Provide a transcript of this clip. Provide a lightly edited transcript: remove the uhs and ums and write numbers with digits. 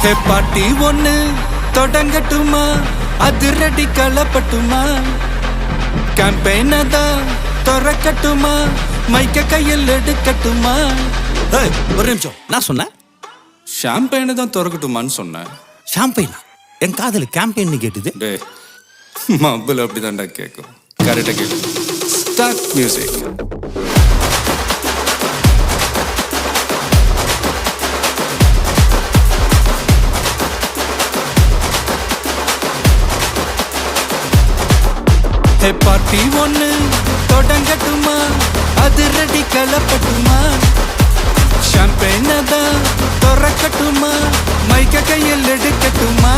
ஹே பாட்டி ஒண்ணு தொடங்கட்டுமா, அதிரடி களப்பட்டுமா, கேம்பெயின தான் திறக்கட்டுமா, மைக்க கையில் எடுக்கட்டுமா. ஒரு நிமிஷம், நான் சொன்னேன் ஷாம்பெயினை தான் திறக்கட்டுமான்னு சொன்னேன். ஷாம்பெயினா? என் காதல் கேம்பெயின் கேட்டுது. டே மப்பிள் அப்படிதான்டா கேட்கும். கரெக்டாக கேட்கு. Start music. ஹே பார்ட்டி ஒண்ணு தொடங்கட்டுமா, அதிரடி களப்பட்டுமா, ஷாம்பெயினை தான் திறக்கட்டுமா, மைக்க கையில் எடுக்கட்டுமா.